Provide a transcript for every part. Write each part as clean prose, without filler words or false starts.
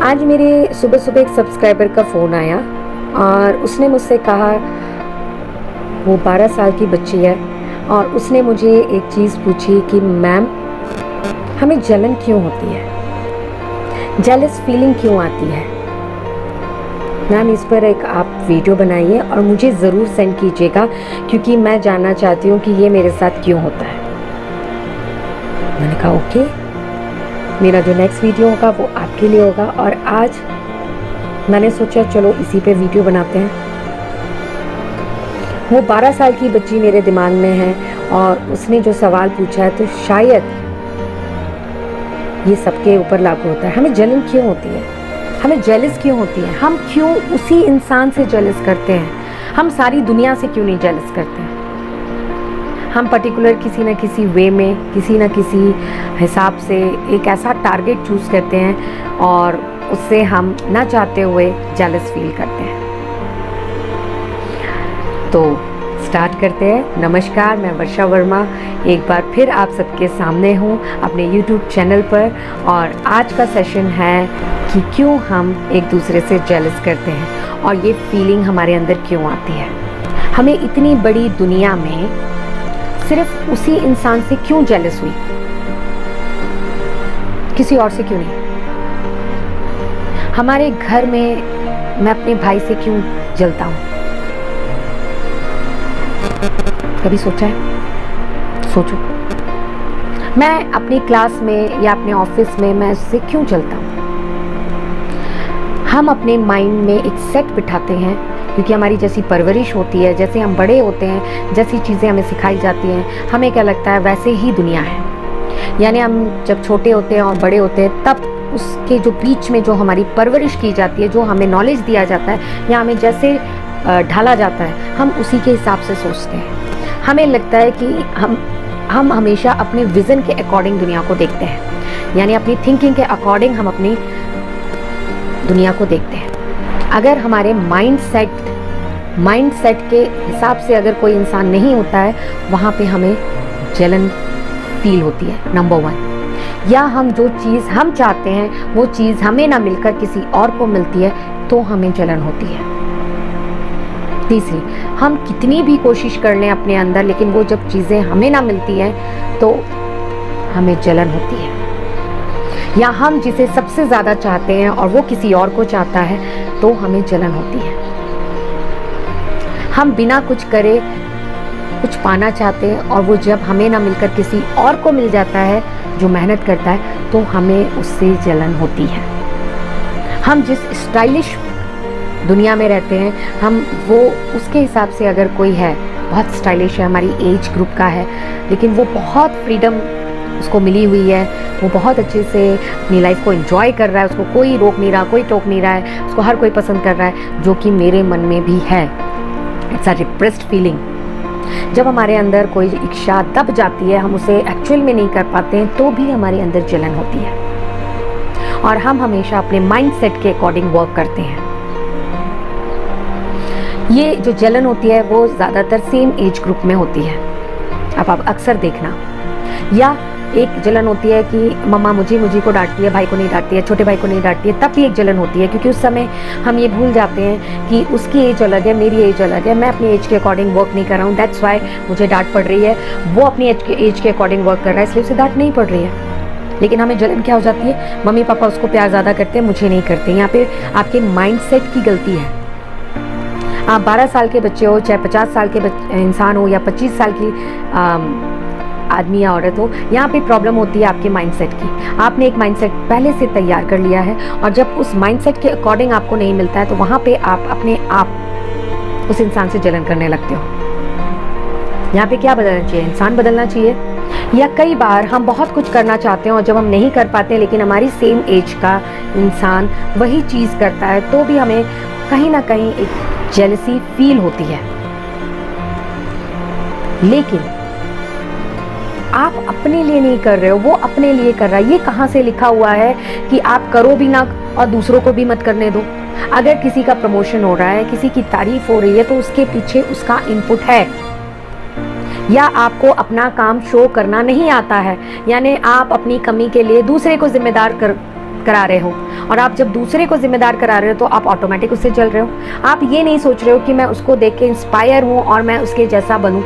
आज मेरे सुबह सुबह एक सब्सक्राइबर का फ़ोन आया और उसने मुझसे कहा, वो 12 साल की बच्ची है और उसने मुझे एक चीज़ पूछी कि मैम, हमें जलन क्यों होती है, जेलस फीलिंग क्यों आती है। मैम, इस पर एक आप वीडियो बनाइए और मुझे ज़रूर सेंड कीजिएगा, क्योंकि मैं जानना चाहती हूँ कि ये मेरे साथ क्यों होता है। मैंने कहा ओके, मेरा जो नेक्स्ट वीडियो होगा वो आपके लिए होगा। और आज मैंने सोचा चलो इसी पे वीडियो बनाते हैं। वो 12 साल की बच्ची मेरे दिमाग में है और उसने जो सवाल पूछा है, तो शायद ये सबके ऊपर लागू होता है। हमें जलन क्यों होती है, हमें जेलस क्यों होती है, हम क्यों उसी इंसान से जेलस करते हैं, हम सारी दुनिया से क्यों नहीं जेलस करते हैं। हम पर्टिकुलर किसी न किसी वे में, किसी न किसी हिसाब से एक ऐसा टारगेट चूज़ करते हैं और उससे हम ना चाहते हुए जेलस फील करते हैं। तो स्टार्ट करते हैं। नमस्कार, मैं वर्षा वर्मा एक बार फिर आप सबके सामने हूँ अपने YouTube चैनल पर। और आज का सेशन है कि क्यों हम एक दूसरे से जेलस करते हैं और ये फीलिंग हमारे अंदर क्यों आती है। हमें इतनी बड़ी दुनिया में सिर्फ उसी इंसान से क्यों जेलस हुई, किसी और से क्यों नहीं। हमारे घर में मैं अपने भाई से क्यों जलता हूँ, कभी सोचा है? सोचो। मैं अपनी क्लास में या अपने ऑफिस में मैं उससे क्यों जलता हूँ। हम अपने माइंड में एक सेट बिठाते हैं, क्योंकि हमारी जैसी परवरिश होती है, जैसे हम बड़े होते हैं, जैसी चीज़ें हमें सिखाई जाती हैं, हमें क्या लगता है वैसे ही दुनिया है। यानी हम जब छोटे होते हैं और बड़े होते हैं, तब उसके जो बीच में जो हमारी परवरिश की जाती है, जो हमें नॉलेज दिया जाता है या हमें जैसे ढाला जाता है, हम उसी के हिसाब से सोचते हैं। हमें लगता है कि हम हमेशा अपने विज़न के अकॉर्डिंग दुनिया को देखते हैं, यानी अपनी थिंकिंग के अकॉर्डिंग हम अपनी दुनिया को देखते हैं। अगर हमारे माइंड सेट के हिसाब से अगर कोई इंसान नहीं होता है, वहाँ पे हमें जलन फील होती है, नंबर 1। या हम जो चीज़ हम चाहते हैं वो चीज़ हमें ना मिलकर किसी और को मिलती है, तो हमें जलन होती है। तीसरी, हम कितनी भी कोशिश कर लें अपने अंदर, लेकिन वो जब चीज़ें हमें ना मिलती हैं तो हमें जलन होती है। या हम जिसे सबसे ज़्यादा चाहते हैं और वो किसी और को चाहता है, तो हमें जलन होती है। हम बिना कुछ करे कुछ पाना चाहते हैं और वो जब हमें ना मिलकर किसी और को मिल जाता है जो मेहनत करता है, तो हमें उससे जलन होती है। हम जिस स्टाइलिश दुनिया में रहते हैं, हम वो उसके हिसाब से अगर कोई है बहुत स्टाइलिश है, हमारी एज ग्रुप का है, लेकिन वो बहुत फ्रीडम उसको मिली हुई है, वो बहुत अच्छे से अपनी लाइफ को एंजॉय कर रहा है, उसको कोई रोक नहीं रहा, कोई टोक नहीं रहा है, उसको हर कोई पसंद कर रहा है, जो कि मेरे मन में भी है। It's a repressed feeling. जब हमारे अंदर कोई इच्छा दब जाती है, हम उसे एक्चुअल में नहीं कर पाते हैं, तो भी हमारे अंदर जलन होती है। और हम हमेशा अपने माइंड सेट के अकॉर्डिंग वर्क करते हैं। ये जो जलन होती है वो ज़्यादातर सेम एज ग्रुप में होती है। अब आप अक्सर देखना, या एक जलन होती है कि मम्मा मुझे को डांटती है, भाई को नहीं डांटती है, छोटे भाई को नहीं डांटती है, तब भी एक जलन होती है, क्योंकि उस समय हम ये भूल जाते हैं कि उसकी एज अलग है, मेरी एज अलग है, मैं अपनी एज के अकॉर्डिंग वर्क नहीं कर रहा हूँ, दैट्स वाई मुझे डांट पड़ रही है। वो अपनी एज के अकॉर्डिंग वर्क कर रहा है, इसलिए उसे डांट नहीं पड़ रही है। लेकिन हमें जलन क्या हो जाती है, मम्मी पापा उसको प्यार ज़्यादा करते हैं, मुझे नहीं करते। यहाँ पे आपके माइंड सेट की गलती है। आप 12 साल के बच्चे हो, चाहे 50 साल के इंसान हो, या 25 साल की आदमी या औरत हो, यहाँ पे प्रॉब्लम होती है आपके माइंडसेट की। आपने एक माइंडसेट पहले से तैयार कर लिया है, और जब उस माइंडसेट के अकॉर्डिंग आपको नहीं मिलता है, तो वहाँ पे आप अपने आप उस इंसान से जलन करने लगते हो। यहाँ पे क्या बदलना चाहिए, इंसान बदलना चाहिए। या कई बार हम बहुत कुछ करना चाहते हैं और जब हम नहीं कर पाते, लेकिन हमारी सेम एज का इंसान वही चीज़ करता है, तो भी हमें कहीं ना कहीं एक जेलसी फील होती है। लेकिन आप अपने लिए नहीं कर रहे हो, वो अपने लिए कर रहा है। ये कहाँ से लिखा हुआ है कि आप करो भी ना और दूसरों को भी मत करने दो। अगर किसी का प्रमोशन हो रहा है, किसी की तारीफ हो रही है, तो उसके पीछे उसका इनपुट है। या आपको अपना काम शो करना नहीं आता है, यानी आप अपनी कमी के लिए दूसरे को जिम्मेदार करा रहे हो, और आप जब दूसरे को जिम्मेदार करा रहे हो तो आप ऑटोमेटिक उससे जल रहे हो। आप ये नहीं सोच रहे हो कि मैं उसको देख के इंस्पायर हूं और मैं उसके जैसा बनूं।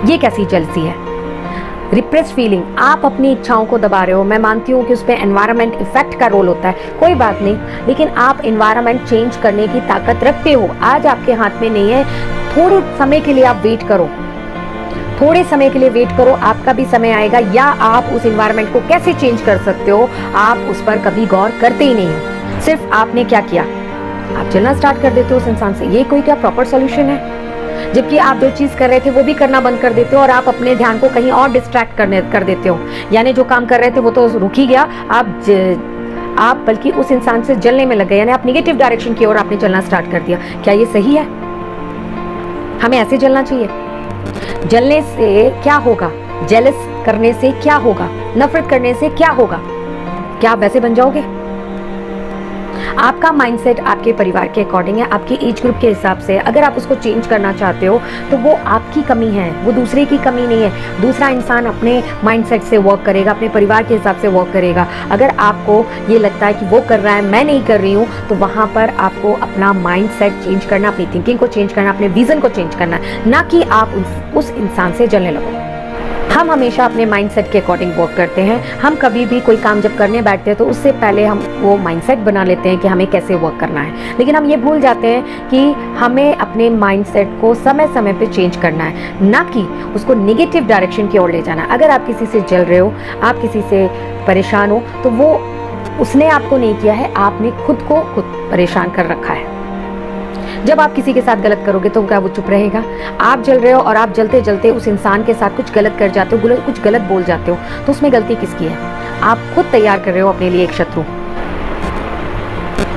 ये कैसी जेलसी है? रिप्रेस्ड फीलिंग, आप अपनी इच्छाओं को दबा रहे हो। मैं मानती हूँ कि उस पर एनवायरनमेंट इफेक्ट का रोल होता है, कोई बात नहीं, लेकिन आप एनवायरनमेंट चेंज करने की ताकत रखते हो। आज आपके हाथ में नहीं है, थोड़े समय के लिए आप वेट करो, थोड़े समय के लिए वेट करो, आपका भी समय आएगा। या आप उस एनवायरनमेंट को कैसे चेंज कर सकते हो, आप उस पर कभी गौर करते ही नहीं हो। सिर्फ आपने क्या किया, आप चलना स्टार्ट कर देते हो उस इंसान से। ये कोई क्या प्रॉपर सॉल्यूशन है? जबकि आप जो चीज कर रहे थे वो भी करना बंद कर देते हो और आप अपने ध्यान को कहीं और डिस्ट्रैक्ट कर देते हो। यानी जो काम कर रहे थे वो तो रुक ही गया, आप बल्कि उस इंसान से जलने में लग गए, यानी आप नेगेटिव डायरेक्शन की ओर आपने चलना स्टार्ट कर दिया। क्या ये सही है? हमें ऐसे जलना चाहिए? जलने से क्या होगा? जेलस करने से क्या होगा? नफरत करने से क्या होगा? क्या आप वैसे बन जाओगे? आपका माइंडसेट आपके परिवार के अकॉर्डिंग है, आपके एज ग्रुप के हिसाब से। अगर आप उसको चेंज करना चाहते हो तो वो आपकी कमी है, वो दूसरे की कमी नहीं है। दूसरा इंसान अपने माइंडसेट से वर्क करेगा, अपने परिवार के हिसाब से वर्क करेगा। अगर आपको ये लगता है कि वो कर रहा है, मैं नहीं कर रही हूँ, तो वहाँ पर आपको अपना माइंडसेट चेंज करना, अपनी थिंकिंग को चेंज करना, अपने विजन को चेंज करना, ना कि आप उस इंसान से जलने लगो। हम हमेशा अपने माइंडसेट के अकॉर्डिंग वर्क करते हैं। हम कभी भी कोई काम जब करने बैठते हैं तो उससे पहले हम वो माइंडसेट बना लेते हैं कि हमें कैसे वर्क करना है, लेकिन हम ये भूल जाते हैं कि हमें अपने माइंडसेट को समय समय पे चेंज करना है, ना कि उसको नेगेटिव डायरेक्शन की ओर ले जाना है। अगर आप किसी से जल रहे हो, आप किसी से परेशान हो, तो वो उसने आपको नहीं किया है, आपने खुद को खुद परेशान कर रखा है। जब आप किसी के साथ गलत करोगे तो क्या वो चुप रहेगा? आप जल रहे हो और आप जलते जलते उस इंसान के साथ कुछ गलत कर जाते हो, कुछ गलत बोल जाते हो, तो उसमें गलती किसकी है? आप खुद तैयार कर रहे हो अपने लिए एक शत्रु।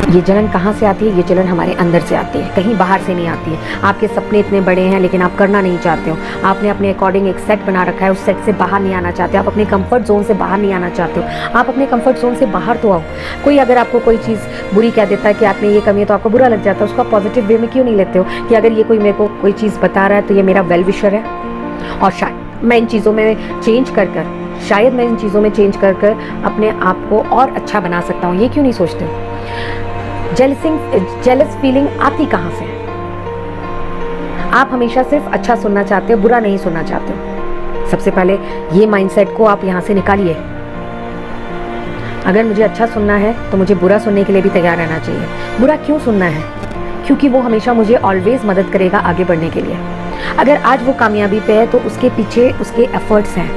ये जलन कहाँ से आती है? ये जलन हमारे अंदर से आती है, कहीं बाहर से नहीं आती है। आपके सपने इतने बड़े हैं लेकिन आप करना नहीं चाहते हो। आपने अपने अकॉर्डिंग एक सेट बना रखा है, उस सेट से बाहर नहीं आना चाहते, आप अपने कंफर्ट जोन से बाहर नहीं आना चाहते हो। आप अपने कंफर्ट जोन से बाहर तो आओ। कोई अगर आपको कोई चीज़ बुरी कह देता है कि आप में ये कमी है, तो आपको बुरा लग जाता है। उसको पॉजिटिव वे में क्यों नहीं लेते हो कि अगर ये कोई मेरे को कोई चीज़ बता रहा है तो ये मेरा वेल विशर है, और शायद मैं इन चीज़ों में चेंज कर अपने आप को और अच्छा बना सकता हूँ। ये क्यों नहीं सोचते? जेलस फीलिंग आती कहाँ से है? आप हमेशा सिर्फ अच्छा सुनना चाहते हो, बुरा नहीं सुनना चाहते हो। सबसे पहले ये माइंडसेट को आप यहाँ से निकालिए। अगर मुझे अच्छा सुनना है तो मुझे बुरा सुनने के लिए भी तैयार रहना चाहिए। बुरा क्यों सुनना है? क्योंकि वो हमेशा मुझे ऑलवेज मदद करेगा आगे बढ़ने के लिए। अगर आज वो कामयाबी पे है तो उसके पीछे उसके एफर्ट्स हैं,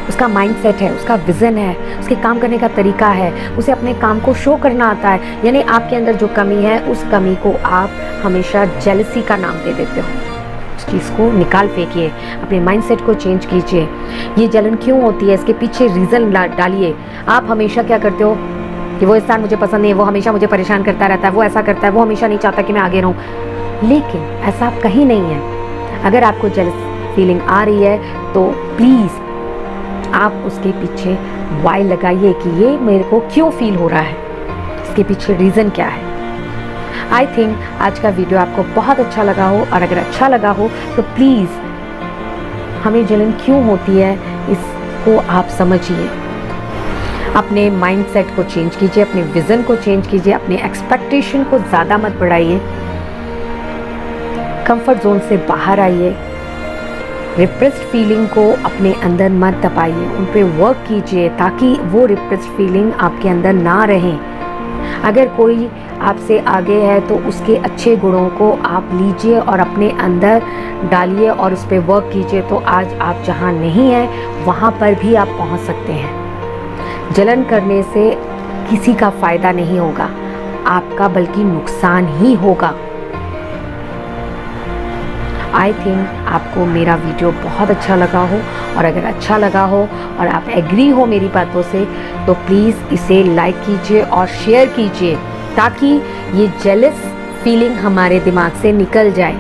उसका माइंडसेट है, उसका विजन है, उसके काम करने का तरीका है, उसे अपने काम को शो करना आता है। यानी आपके अंदर जो कमी है, उस कमी को आप हमेशा जेलसी का नाम दे देते हो। उस चीज़ को निकाल फेंकिए, अपने माइंडसेट को चेंज कीजिए। ये जलन क्यों होती है, इसके पीछे रीज़न डालिए। आप हमेशा क्या करते हो कि वो इंसान मुझे पसंद नहीं है, वो हमेशा मुझे परेशान करता रहता है, वो ऐसा करता है, वो हमेशा नहीं चाहता कि मैं आगे रहूँ। लेकिन ऐसा कहीं नहीं है। अगर आपको जेलस फीलिंग आ रही है तो प्लीज़ आप उसके पीछे वाई लगाइए कि ये मेरे को क्यों फील हो रहा है, इसके पीछे रीज़न क्या है। आई थिंक आज का वीडियो आपको बहुत अच्छा लगा हो, और अगर अच्छा लगा हो तो प्लीज़ हमें जलन क्यों होती है इसको आप समझिए। अपने माइंडसेट को चेंज कीजिए, अपने विज़न को चेंज कीजिए, अपने एक्सपेक्टेशन को ज़्यादा मत बढ़ाइए, कंफर्ट जोन से बाहर आइए। रिप्रेस्ड फीलिंग को अपने अंदर मत दबाइए, उन पे वर्क कीजिए ताकि वो रिप्रेस्ड फीलिंग आपके अंदर ना रहे। अगर कोई आपसे आगे है तो उसके अच्छे गुणों को आप लीजिए और अपने अंदर डालिए और उस पर वर्क कीजिए, तो आज आप जहाँ नहीं हैं वहाँ पर भी आप पहुँच सकते हैं। जलन करने से किसी का फ़ायदा नहीं होगा, आपका बल्कि नुकसान ही होगा। आई थिंक आपको मेरा वीडियो बहुत अच्छा लगा हो, और अगर अच्छा लगा हो और आप एग्री हो मेरी बातों से तो प्लीज़ इसे लाइक कीजिए और शेयर कीजिए, ताकि ये जेलस फीलिंग हमारे दिमाग से निकल जाए।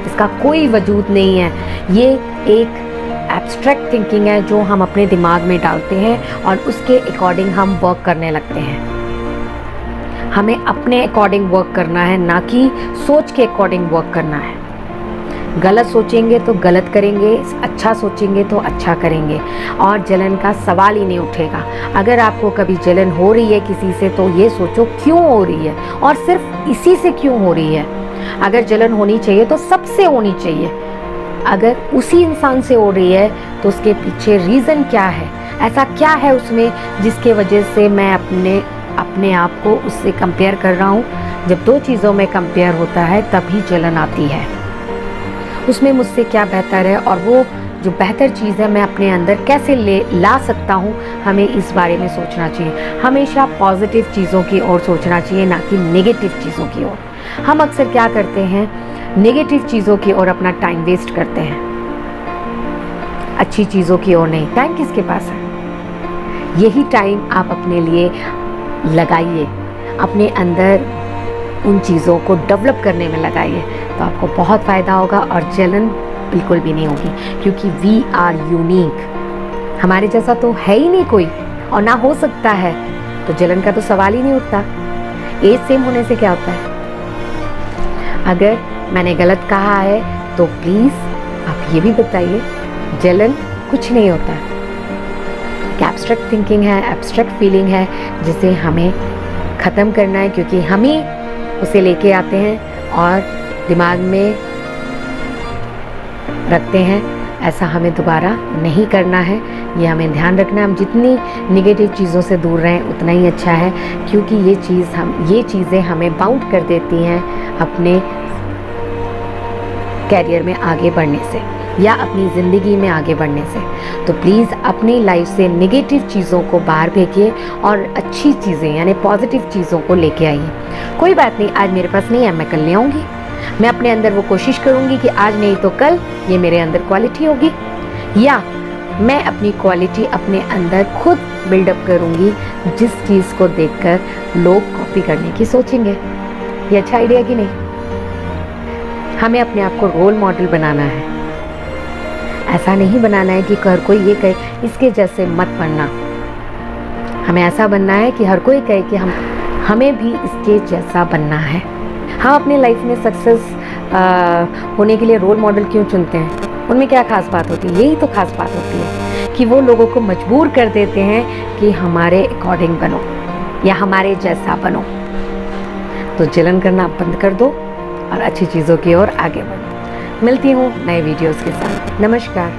इसका कोई वजूद नहीं है, ये एक एब्स्ट्रैक्ट थिंकिंग है जो हम अपने दिमाग में डालते हैं और उसके अकॉर्डिंग हम वर्क करने लगते हैं। हमें अपने अकॉर्डिंग वर्क करना है, ना कि सोच के अकॉर्डिंग वर्क करना है। गलत सोचेंगे तो गलत करेंगे, अच्छा सोचेंगे तो अच्छा करेंगे, और जलन का सवाल ही नहीं उठेगा। अगर आपको कभी जलन हो रही है किसी से तो ये सोचो क्यों हो रही है, और सिर्फ इसी से क्यों हो रही है। अगर जलन होनी चाहिए तो सबसे होनी चाहिए। अगर उसी इंसान से हो रही है तो उसके पीछे रीज़न क्या है, ऐसा क्या है उसमें जिसके वजह से मैं अपने आप को उससे कंपेयर कर रहा हूँ। जब दो चीज़ों में कंपेयर होता है तभी जलन आती है। उसमें मुझसे क्या बेहतर है और वो जो बेहतर चीज़ है मैं अपने अंदर कैसे ला सकता हूँ, हमें इस बारे में सोचना चाहिए। हमेशा पॉजिटिव चीज़ों की ओर सोचना चाहिए, ना कि नेगेटिव चीज़ों की ओर। हम अक्सर क्या करते हैं, नेगेटिव चीज़ों की ओर अपना टाइम वेस्ट करते हैं, अच्छी चीज़ों की ओर नहीं। टाइम किसके पास है? यही टाइम आप अपने लिए लगाइए, अपने अंदर उन चीज़ों को डेवलप करने में लगाइए, तो आपको बहुत फ़ायदा होगा और जलन बिल्कुल भी नहीं होगी, क्योंकि वी आर यूनिक। हमारे जैसा तो है ही नहीं कोई, और ना हो सकता है, तो जलन का तो सवाल ही नहीं उठता। एज सेम होने से क्या होता है? अगर मैंने गलत कहा है तो प्लीज़ आप ये भी बताइए, जलन कुछ नहीं होता है। एब्स्ट्रैक्ट थिंकिंग है, एब्स्ट्रैक्ट फीलिंग है, जिसे हमें ख़त्म करना है, क्योंकि हम ही उसे लेके आते हैं और दिमाग में रखते हैं। ऐसा हमें दोबारा नहीं करना है, ये हमें ध्यान रखना है। हम जितनी निगेटिव चीज़ों से दूर रहें उतना ही अच्छा है, क्योंकि ये चीज़ें हमें बाउंड कर देती हैं अपने कैरियर में आगे बढ़ने से या अपनी ज़िंदगी में आगे बढ़ने से। तो प्लीज़ अपनी लाइफ से नेगेटिव चीज़ों को बाहर फेंकिए और अच्छी चीज़ें यानी पॉजिटिव चीज़ों को लेके आइए। कोई बात नहीं, आज मेरे पास नहीं है, मैं कल ले आऊँगी। मैं अपने अंदर वो कोशिश करूँगी कि आज नहीं तो कल ये मेरे अंदर क्वालिटी होगी, या मैं अपनी क्वालिटी अपने अंदर खुद बिल्डअप करूँगी, जिस चीज़ को देखकर लोग कॉपी करने की सोचेंगे। ये अच्छा आइडिया कि नहीं? हमें अपने आप को रोल मॉडल बनाना है। ऐसा नहीं बनाना है कि हर कोई ये कहे इसके जैसे मत बनना। हमें ऐसा बनना है कि हर कोई कहे कि हमें भी इसके जैसा बनना है। हम अपने लाइफ में सक्सेस होने के लिए रोल मॉडल क्यों चुनते हैं? उनमें क्या खास बात होती है? यही तो खास बात होती है कि वो लोगों को मजबूर कर देते हैं कि हमारे अकॉर्डिंग बनो या हमारे जैसा बनो। तो जलन करना बंद कर दो और अच्छी चीज़ों की ओर आगे बढ़ो। मिलती हूँ नए वीडियोस के साथ। नमस्कार।